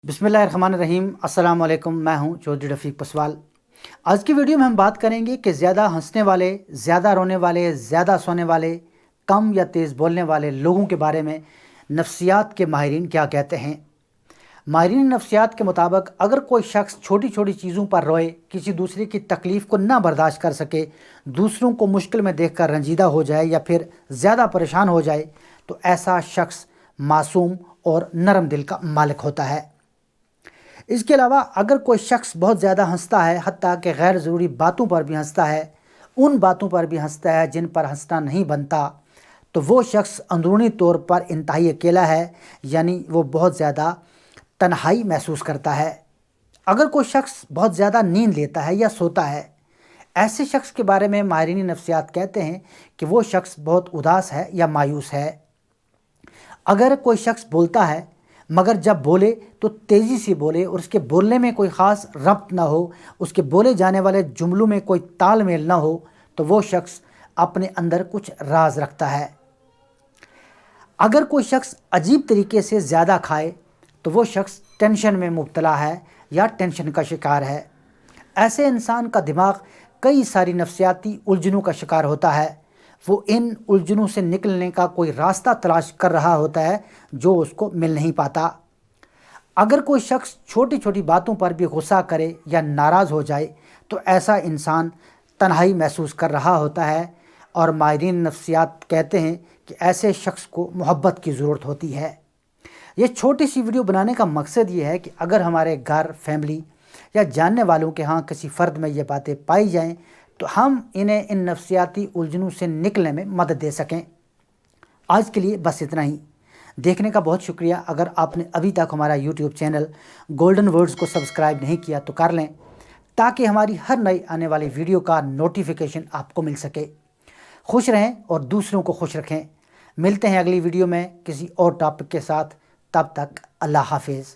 बिस्मिल्लाहिर्रहमानिर्रहीम। अस्सलाम वालेकुम। मैं हूं चौधरी रफ़ीक पसवाल। आज की वीडियो में हम बात करेंगे कि ज़्यादा हंसने वाले, ज़्यादा रोने वाले, ज़्यादा सोने वाले, कम या तेज़ बोलने वाले लोगों के बारे में नफ्सियात के माहिरीन क्या कहते हैं। माहिरीन नफ्सियात के मुताबिक अगर कोई शख्स छोटी छोटी चीज़ों पर रोए, किसी दूसरे की तकलीफ़ को ना बर्दाश्त कर सके, दूसरों को मुश्किल में देखकर रंजीदा हो जाए या फिर ज़्यादा परेशान हो जाए, तो ऐसा शख्स मासूम और नरम दिल का मालिक होता है। इसके अलावा अगर कोई शख्स बहुत ज़्यादा हंसता है, हत्ता कि गैर ज़रूरी बातों पर भी हंसता है, उन बातों पर भी हंसता है जिन पर हंसना नहीं बनता, तो वो शख्स अंदरूनी तौर पर इंतहाई अकेला है, यानी वो बहुत ज़्यादा तन्हाई महसूस करता है। अगर कोई शख्स बहुत ज़्यादा नींद लेता है या सोता है, ऐसे शख्स के बारे में माहिरीन नफ्सियात कहते हैं कि वो शख्स बहुत उदास है या मायूस है। अगर कोई शख्स बोलता है मगर जब बोले तो तेज़ी से बोले और उसके बोलने में कोई ख़ास रब्त ना हो, उसके बोले जाने वाले जुमलों में कोई तालमेल ना हो, तो वो शख्स अपने अंदर कुछ राज रखता है। अगर कोई शख्स अजीब तरीके से ज़्यादा खाए तो वो शख्स टेंशन में मुब्तला है या टेंशन का शिकार है। ऐसे इंसान का दिमाग कई सारी नफ्सियाती उलझनों का शिकार होता है। वो इन उलझनों से निकलने का कोई रास्ता तलाश कर रहा होता है जो उसको मिल नहीं पाता। अगर कोई शख्स छोटी छोटी बातों पर भी गुस्सा करे या नाराज़ हो जाए, तो ऐसा इंसान तन्हाई महसूस कर रहा होता है और माहिरीन नफ्सियात कहते हैं कि ऐसे शख्स को मोहब्बत की ज़रूरत होती है। ये छोटी सी वीडियो बनाने का मकसद ये है कि अगर हमारे घर, फैमिली या जानने वालों के यहाँ किसी फ़र्द में ये बातें पाई जाएं, तो हम इन्हें इन नफ्सियाती उलझनों से निकलने में मदद दे सकें। आज के लिए बस इतना ही। देखने का बहुत शुक्रिया। अगर आपने अभी तक हमारा यूट्यूब चैनल गोल्डन वर्ड्स को सब्सक्राइब नहीं किया तो कर लें, ताकि हमारी हर नई आने वाली वीडियो का नोटिफिकेशन आपको मिल सके। खुश रहें और दूसरों को खुश रखें। मिलते हैं अगली वीडियो में किसी और टॉपिक के साथ। तब तक अल्लाह हाफिज़।